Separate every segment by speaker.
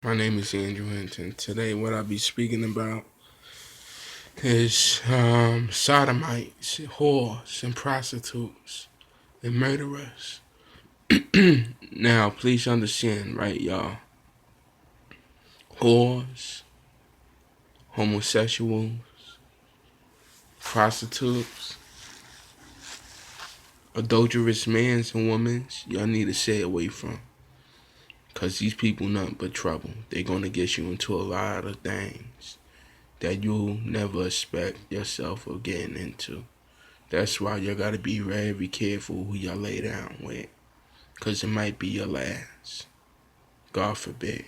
Speaker 1: My name is Andrew Hinton. Today, what I'll be speaking about is sodomites, whores, and prostitutes, and murderers. Now, please understand, right, y'all? Whores, homosexuals, prostitutes, adulterous men and women, y'all need to stay away from. Because these people nothing but trouble. They're going to get you into a lot of things that you'll never expect yourself of getting into. That's why you gotta be very careful who you lay down with. Cause it might be your last. God forbid.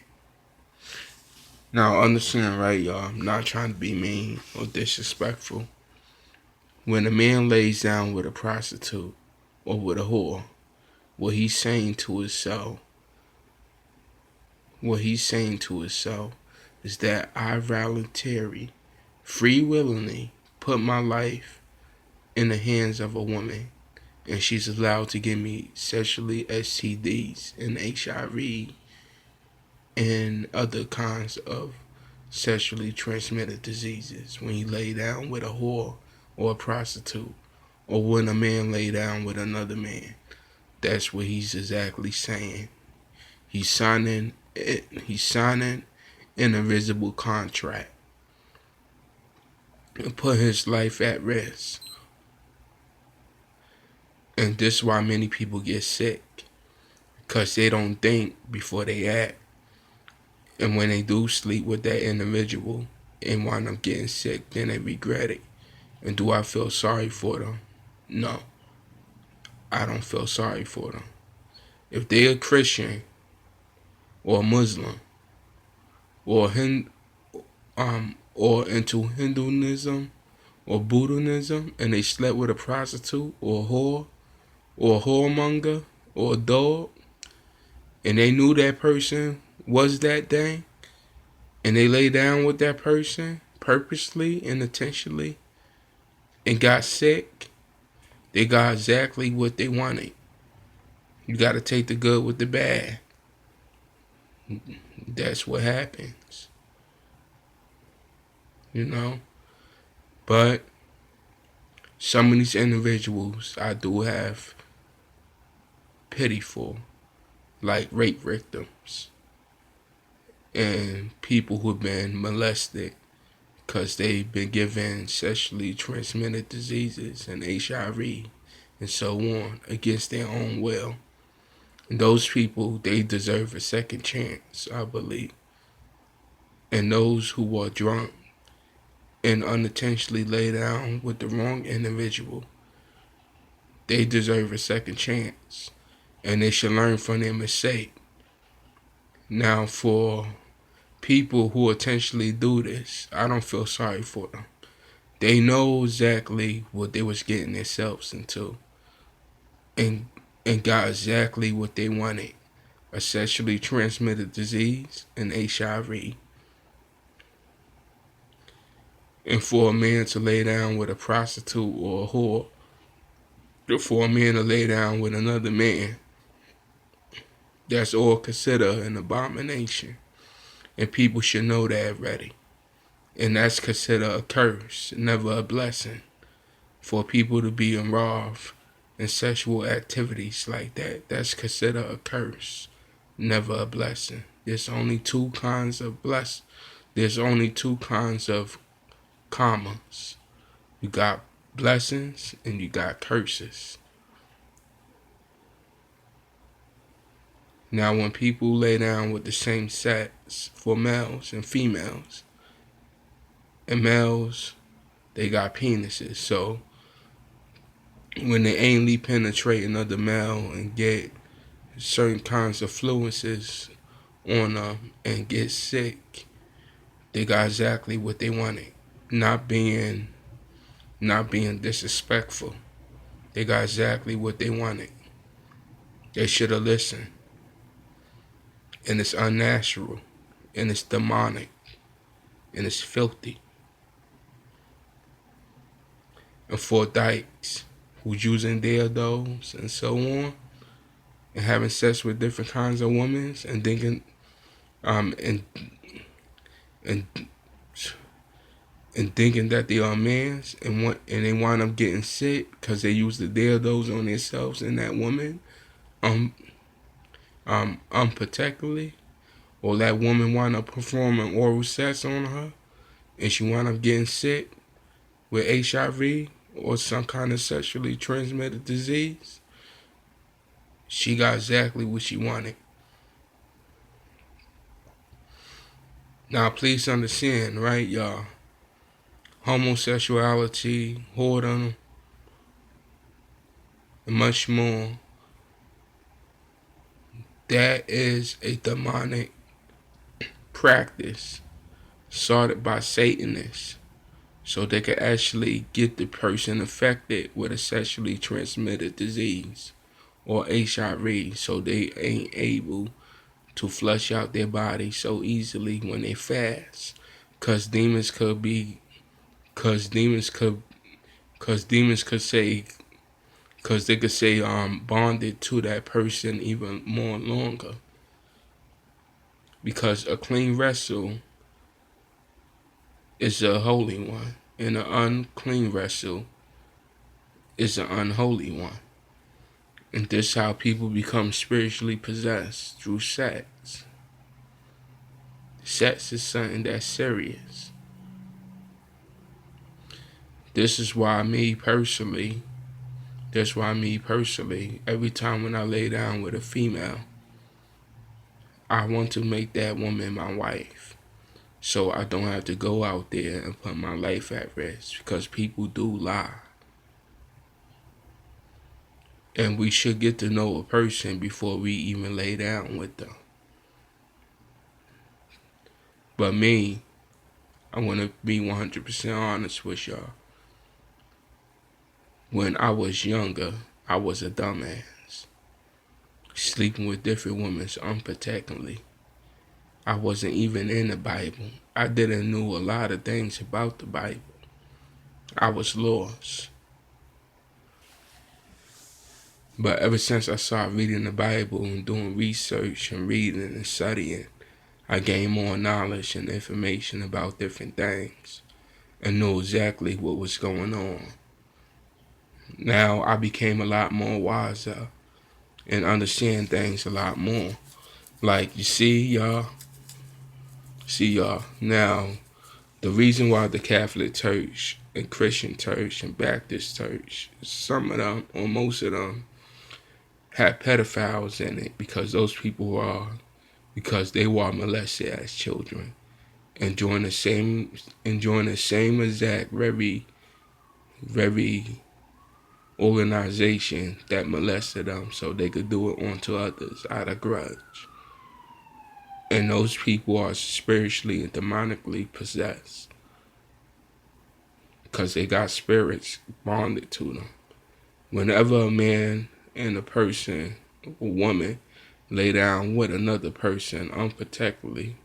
Speaker 1: Now understand, right, y'all, I'm not trying to be mean or disrespectful. When a man lays down with a prostitute or with a whore, what he's saying to himself, is that I voluntarily, free willingly put my life in the hands of a woman, and she's allowed to give me sexually STDs and HIV and other kinds of sexually transmitted diseases when you lay down with a whore or a prostitute, or when a man lay down with another man. That's what he's exactly saying. He's signing it. He's signing an invisible contract and put his life at risk. And this is why many people get sick, because they don't think before they act. And when they do sleep with that individual and wind up getting sick, then they regret it. And do I feel sorry for them? No, I don't feel sorry for them. If they're a Christian or a Muslim or or into Hinduism or Buddhism, and they slept with a prostitute or a whore or a whoremonger or a dog, and they knew that person was that thing, and they lay down with that person purposely and intentionally and got sick, they got exactly what they wanted. You got to take the good with the bad. That's what happens, you know. But some of these individuals I do have pity for, like rape victims and people who've been molested because they've been given sexually transmitted diseases and HIV and so on against their own will. And those people, they deserve a second chance, I believe. And those who are drunk and unintentionally lay down with the wrong individual, they deserve a second chance. And they should learn from their mistake. Now, for people who intentionally do this, I don't feel sorry for them. They know exactly what they was getting themselves into, and got exactly what they wanted: a sexually transmitted disease and HIV. And for a man to lay down with a prostitute or a whore, for a man to lay down with another man, that's all considered an abomination. And people should know that already. And that's considered a curse, never a blessing. For people to be involved in sexual activities like that, that's considered a curse, never a blessing. There's only two kinds of There's only two kinds of karmas. You got blessings and you got curses. Now, when people lay down with the same sex, for males and females, and males, they got penises. So when they anally penetrate another male and get certain kinds of fluences on them and get sick, they got exactly what they wanted. Not being disrespectful. They got exactly what they wanted. They should have listened. And it's unnatural. And it's demonic. And it's filthy. And for dykes who's using dildos and so on, and having sex with different kinds of women and thinking and and and thinking that they are mans, and they wind up getting sick because they use the dildos on themselves and that woman, um unprotectedly, or that woman wind up performing oral sex on her and she wind up getting sick with HIV or some kind of sexually transmitted disease. She got exactly what she wanted. Now, please understand, right, y'all? Homosexuality, whoredom, and much more. That is a demonic practice started by Satanists so they could actually get the person affected with a sexually transmitted disease or HIV so they ain't able to flush out their body so easily when they fast. Cause demons could be, cause demons could, cause demons could say, cause they could say bonded to that person even more longer. Because a clean vessel is a holy one, and an unclean vessel is an unholy one. And this is how people become spiritually possessed through sex. Sex is something that's serious. This is why me personally, every time when I lay down with a female, I want to make that woman my wife. So I don't have to go out there and put my life at risk because people do lie. And we should get to know a person before we even lay down with them. But me, I want to be 100% honest with y'all. When I was younger, I was a dumbass. Sleeping with different women unprotectedly. I wasn't even in the Bible. I didn't know a lot of things about the Bible. I was lost. But ever since I started reading the Bible and doing research and reading and studying, I gained more knowledge and information about different things and knew exactly what was going on. Now I became a lot more wiser and understand things a lot more. Like you see y'all, now the reason why the Catholic Church and Christian Church and Baptist Church, some of them or most of them, had pedophiles in it because they were molested as children and joined the same exact very organization that molested them so they could do it onto others out of grudge. And those people are spiritually and demonically possessed because they got spirits bonded to them. Whenever a man and a person, a woman, lay down with another person unprotectedly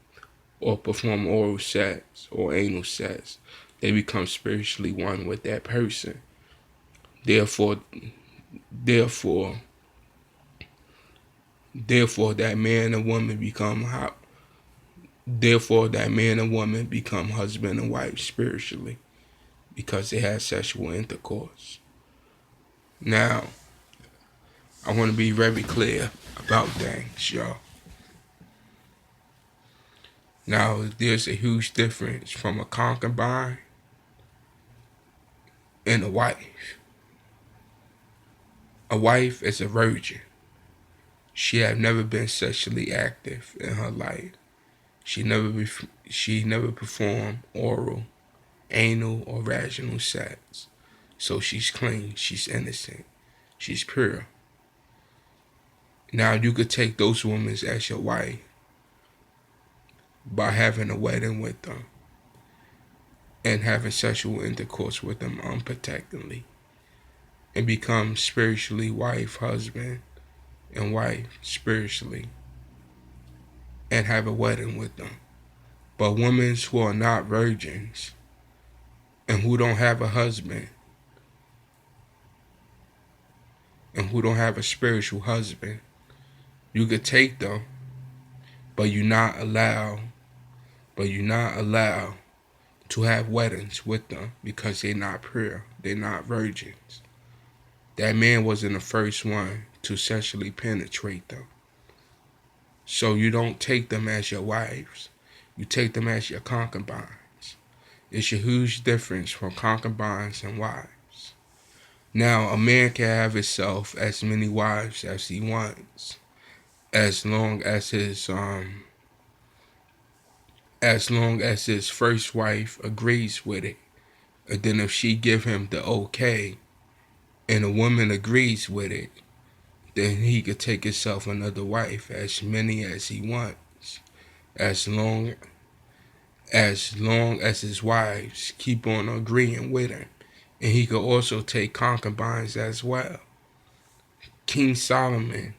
Speaker 1: or perform oral sex or anal sex, they become spiritually one with that person. Therefore, therefore, therefore, that man and woman become husband and wife spiritually because they had sexual intercourse. Now, I want to be very clear about things, y'all. Now, there's a huge difference from a concubine and a wife. A wife is a virgin. She had never been sexually active in her life. She never performed oral, anal, or vaginal sex. So she's clean, she's innocent, she's pure. Now you could take those women as your wife by having a wedding with them and having sexual intercourse with them unprotectedly and become spiritually wife, husband, and wife spiritually and have a wedding with them. But women who are not virgins and who don't have a husband and who don't have a spiritual husband, you could take them but you're not allowed to have weddings with them because they're not pure, they're not virgins. That man wasn't the first one to sexually penetrate them. So you don't take them as your wives, you take them as your concubines. It's a huge difference from concubines and wives. Now, a man can have himself as many wives as he wants, as long as his first wife agrees with it. And then if she give him the okay and a woman agrees with it, then he could take himself another wife, as many as he wants, as long as his wives keep on agreeing with him. And he could also take concubines as well. King Solomon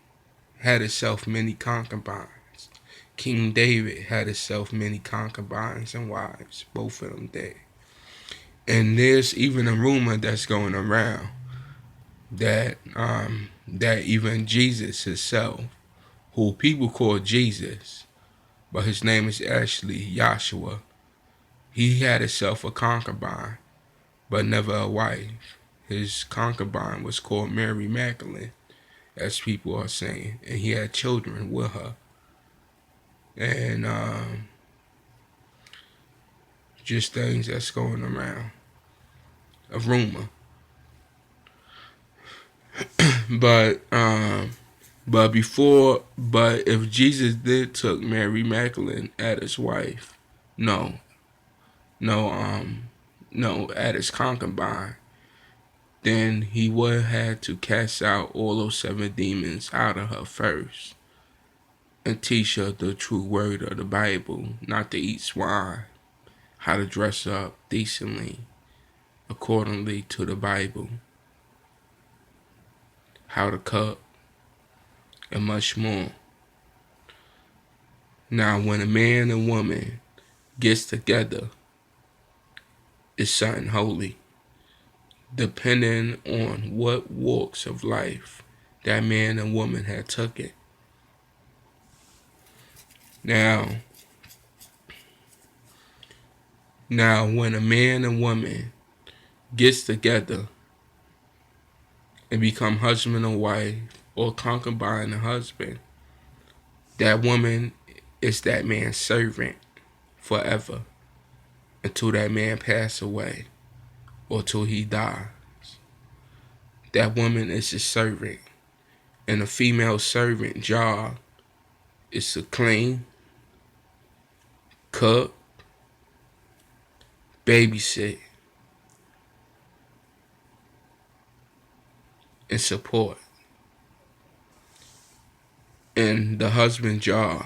Speaker 1: had himself many concubines. King David had himself many concubines and wives. Both of them did. And there's even a rumor that's going around that even Jesus himself, who people call Jesus, but his name is actually Yahshua, he had himself a concubine, but never a wife. His concubine was called Mary Magdalene, as people are saying, and he had children with her. And just things that's going around, a rumor. But if Jesus did took Mary Magdalene as his wife, no, at his concubine, then he would have to cast out all those 7 demons out of her first and teach her the true word of the Bible, not to eat swine, how to dress up decently accordingly to the Bible, how to cook, and much more. Now, when a man and woman gets together, it's something holy, depending on what walks of life that man and woman had took it. Now, when a man and woman gets together and become husband and wife, or concubine and husband, that woman is that man's servant forever until that man pass away or till he dies. That woman is his servant, and a female servant job is to clean, cook, babysit, and support. And the husband's job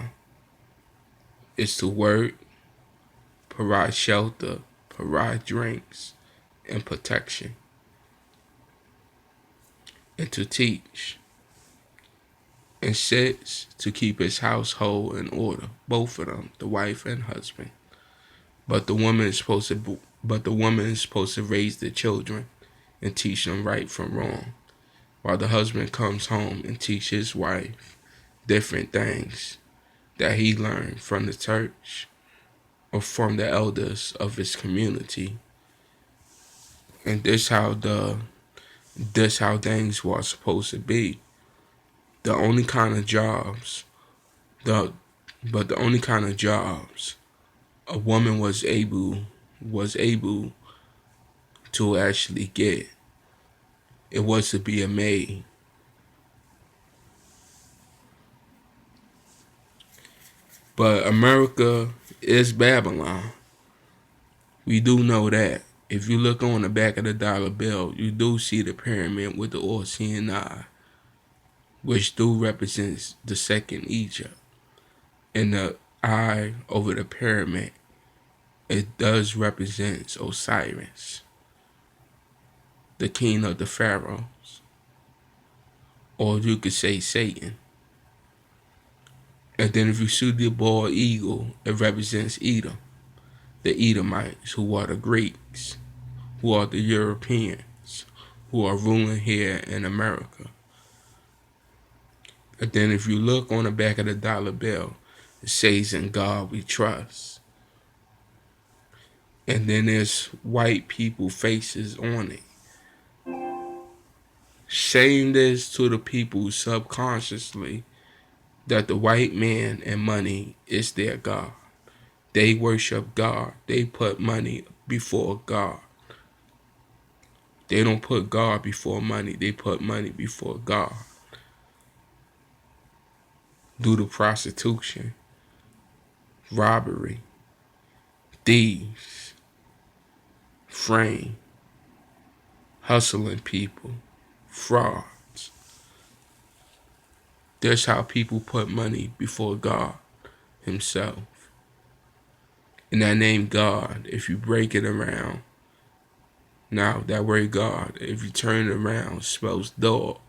Speaker 1: is to work, provide shelter, provide drinks, and protection, and to teach. And 6, to keep his household in order, both of them, the wife and husband. But the woman is supposed to raise the children and teach them right from wrong, while the husband comes home and teach his wife different things that he learned from the church or from the elders of his community. And this how things were supposed to be. The only kind of jobs a woman was able to actually get, it was to be a maid. But America is Babylon. We do know that. If you look on the back of the dollar bill, you do see the pyramid with the all-seeing eye, which do represents the second Egypt. And the eye over the pyramid, it does represent Osiris, the king of the pharaohs, or you could say Satan. And then if you see the bald eagle, it represents Edom, the Edomites, who are the Greeks, who are the Europeans, who are ruling here in America. And then if you look on the back of the dollar bill, It says, "In God we trust." And then there's white people faces on it. Saying this to the people subconsciously that the white man and money is their God. They worship God. They put money before God. They don't put God before money. They put money before God. Due to prostitution, robbery, thieves, frame, hustling people, frauds. That's how people put money before God himself. And that name God, if you break it around, now that word God, if you turn it around, spells dog.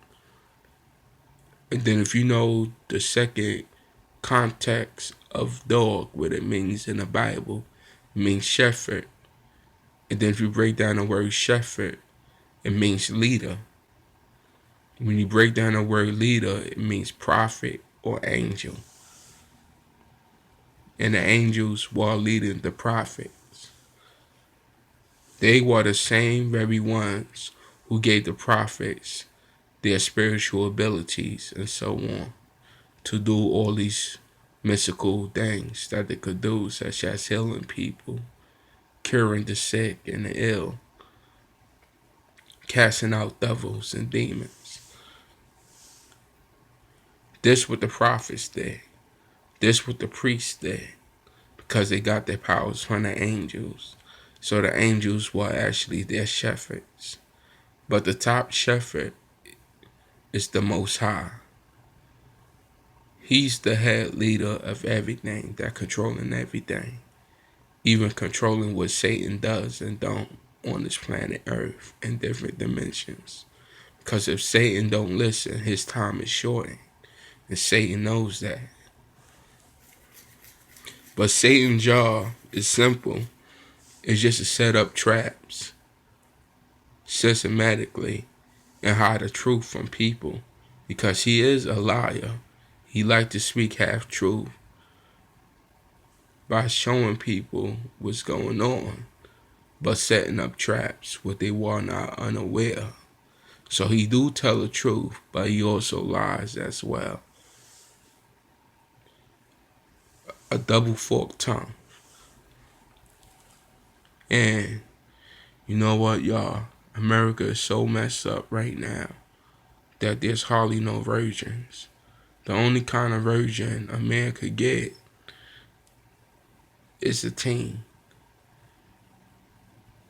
Speaker 1: And then if you know the second context of dog, what it means in the Bible, it means shepherd. And then if you break down the word shepherd, it means leader. When you break down the word leader, it means prophet or angel. And the angels were leading the prophets. They were the same very ones who gave the prophets their spiritual abilities and so on to do all these mystical things that they could do, such as healing people, curing the sick and the ill, casting out devils and demons. This what the prophets did. This what the priests did, because they got their powers from the angels. So the angels were actually their shepherds. But the top shepherd is the Most High. He's the head leader of everything, that controlling everything. Even controlling what Satan does and don't on this planet Earth in different dimensions. Because if Satan don't listen, his time is shortened. And Satan knows that. But Satan's job is simple. It's just to set up traps systematically and hide the truth from people. Because he is a liar. He like to speak half truth by showing people what's going on, but setting up traps what they were not unaware. So he do tell the truth, but he also lies as well. A double forked tongue. And you know what, y'all? America is so messed up right now that there's hardly no virgins. The only kind of virgin a man could get is a teen.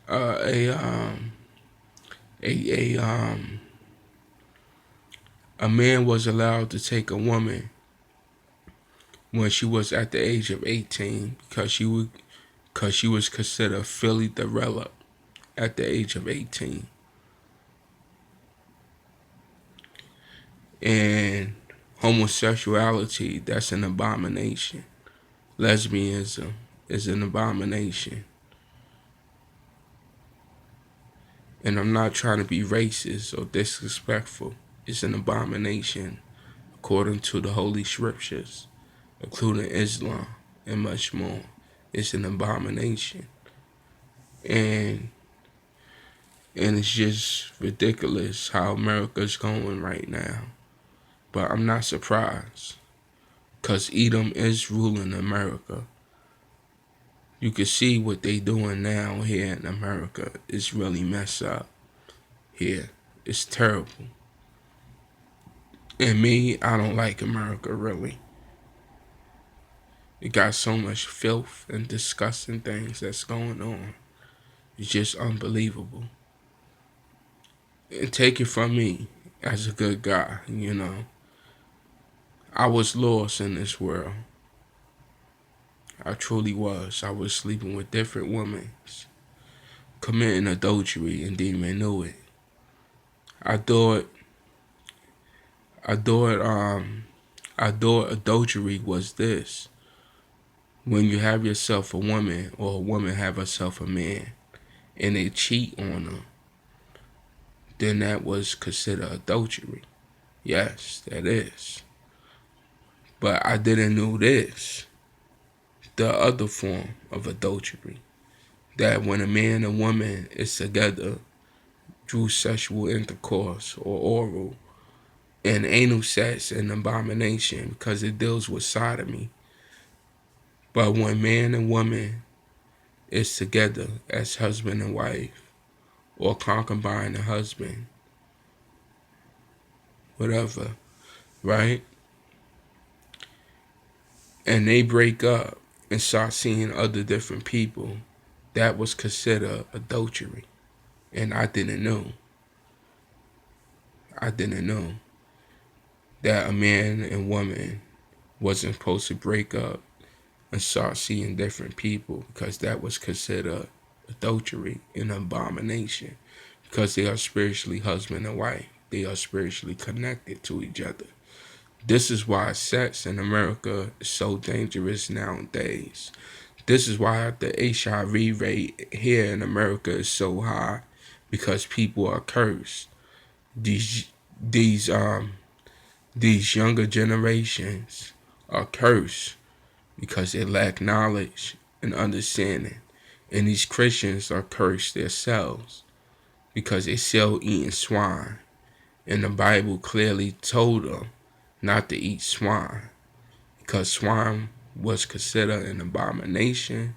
Speaker 1: Uh, a um a um a man was allowed to take a woman when she was at the age of 18 because she was considered fully developed at the age of 18. And homosexuality, that's an abomination. Lesbianism is an abomination. And I'm not trying to be racist or disrespectful. It's an abomination according to the Holy Scriptures, including Islam and much more. It's an abomination. And it's just ridiculous how America's going right now. But I'm not surprised, because Edom is ruling America. You can see what they doing now here in America. It's really messed up here. It's terrible. And me, I don't like America, really. It got so much filth and disgusting things that's going on. It's just unbelievable. And take it from me, as a good guy, I was lost in this world. I truly was. I was sleeping with different women, committing adultery, and didn't even know it. I thought adultery was this: when you have yourself a woman, or a woman have herself a man, and they cheat on her, then that was considered adultery. Yes, that is. But I didn't know this. the other form of adultery. That when a man and woman is together through sexual intercourse or oral, and anal sex an abomination because it deals with sodomy. But when man and woman is together as husband and wife, or concubine and husband, whatever, right? And they break up and start seeing other different people, that was considered adultery. And I didn't know. I didn't know that a man and woman wasn't supposed to break up and start seeing different people, because that was considered adultery and abomination, because they are spiritually husband and wife. They are spiritually connected to each other. This is why sex in America is so dangerous nowadays. This is why the HIV rate here in America is so high, because people are cursed. These these um these younger generations are cursed because they lack knowledge and understanding. And these Christians are cursed themselves because they still eating swine. And the Bible clearly told them not to eat swine, because swine was considered an abomination,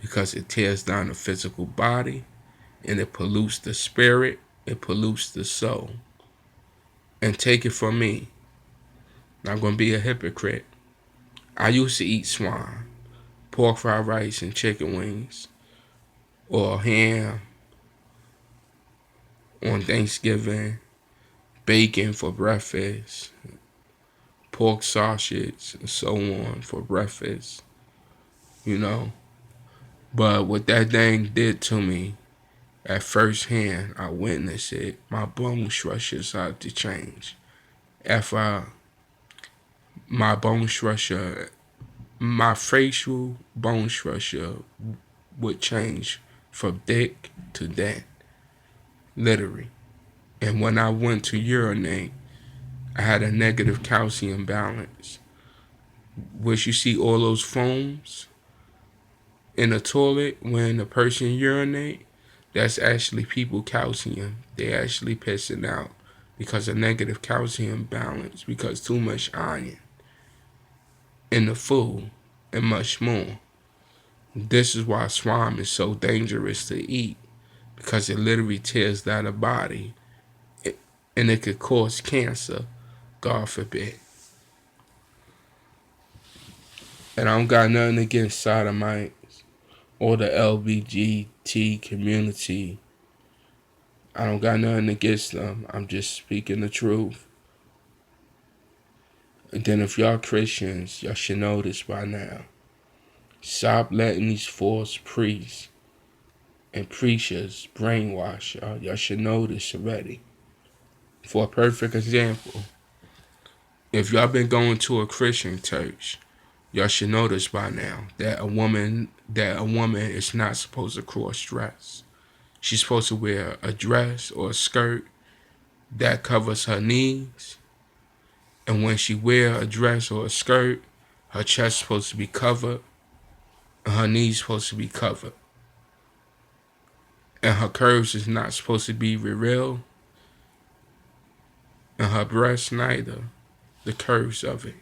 Speaker 1: because it tears down the physical body and it pollutes the spirit, it pollutes the soul. And take it from me, not going to be a hypocrite. I used to eat swine, pork fried rice and chicken wings, or ham on Thanksgiving, bacon for breakfast, pork sausage, and so on for breakfast, you know. But what that thing did to me, at first hand, I witnessed it. My bone structure started to change. After my bone structure, my facial bone structure would change from thick to thin, literally. And when I went to urinate, I had a negative calcium balance, which you see all those foams in the toilet when a person urinate. That's actually people calcium. They actually pissing out because of negative calcium balance, because too much iron in the food and much more. This is why swine is so dangerous to eat, because it literally tears down the body and it could cause cancer, God forbid. And I don't got nothing against sodomites or the LBGT community. I don't got nothing against them. I'm just speaking the truth. And then if y'all Christians, y'all should know this by now. Stop letting these false priests and preachers brainwash y'all. Y'all should know this already. For a perfect example, if y'all been going to a Christian church, y'all should know this by now, that a woman is not supposed to cross dress. She's supposed to wear a dress or a skirt that covers her knees. And when she wear a dress or a skirt, her chest is supposed to be covered and her knees supposed to be covered. And her curves is not supposed to be revealed, and her breasts neither, the curves of it.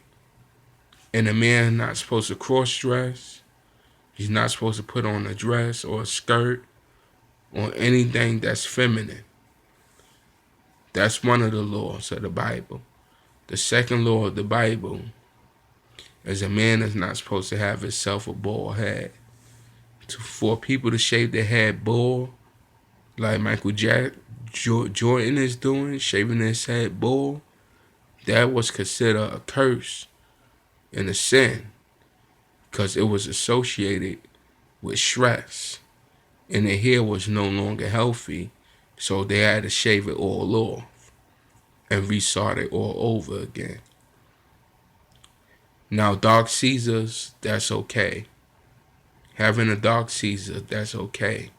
Speaker 1: And a man not supposed to cross dress. He's not supposed to put on a dress or a skirt or anything that's feminine. That's one of the laws of the Bible. The second law of the Bible is a man is not supposed to have himself a bald head. For people to shave their head bald, like Michael Jordan is doing, shaving his head bald, that was considered a curse and a sin, because it was associated with stress, and the hair was no longer healthy, so they had to shave it all off and restart it all over again. Now, dark Caesars, that's okay. Having a dark Caesar, that's okay.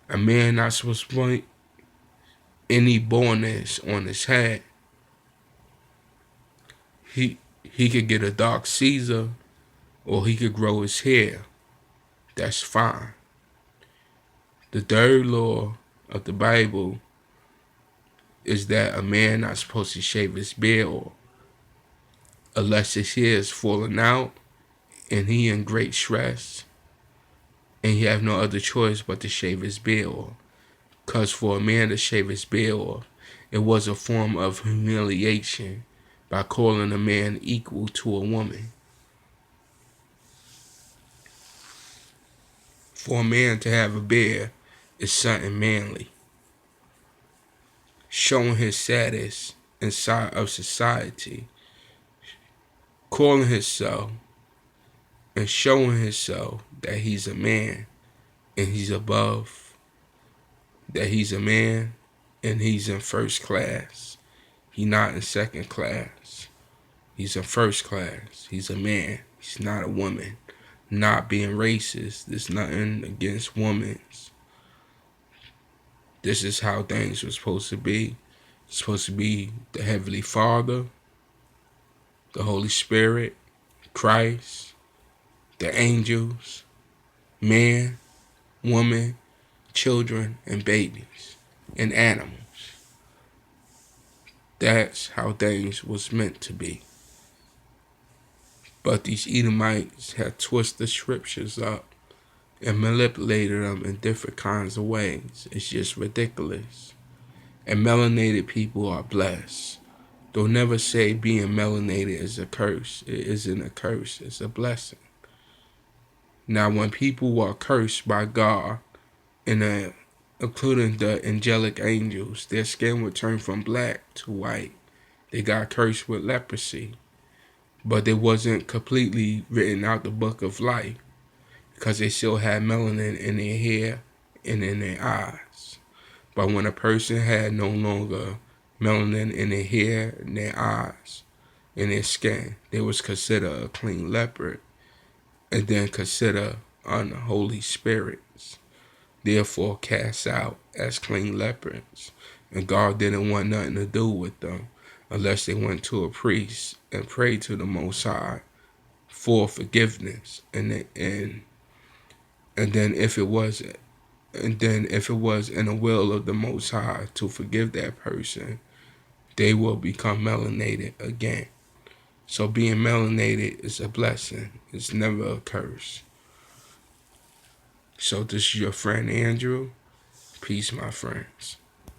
Speaker 1: A man not supposed to put any baldness on his head. He could get a dark Caesar or he could grow his hair. That's fine. The third law of the Bible is that a man not supposed to shave his beard off unless his hair is falling out and he in great stress and he have no other choice but to shave his beard off. Because for a man to shave his beard off, it was a form of humiliation by calling a man equal to a woman. For a man to have a beard is something manly, showing his status inside of society, calling himself and showing himself that he's a man and he's above, that he's a man and he's in first class. He's not in second class. He's in first class. He's a man. He's not a woman. Not being racist. There's nothing against women. This is how things were supposed to be. It's supposed to be the Heavenly Father, the Holy Spirit, Christ, the angels, man, woman, children, and babies, and animals. That's how things was meant to be. But these Edomites had twisted the scriptures up and manipulated them in different kinds of ways. It's just ridiculous. And melanated people are blessed. Don't never say being melanated is a curse. It isn't a curse. It's a blessing. Now, when people are cursed by God, including the angelic angels, their skin would turn from black to white. They got cursed with leprosy. But it wasn't completely written out the book of life because they still had melanin in their hair and in their eyes. But when a person had no longer melanin in their hair, in their eyes, in their skin, they was considered a clean leopard and then considered unholy spirits, therefore cast out as clean leopards. And God didn't want nothing to do with them unless they went to a priest and prayed to the Most High for forgiveness. And then if it was in the will of the Most High to forgive that person, they will become melanated again. So being melanated is a blessing. It's never a curse. So this is your friend Andrew. Peace, my friends.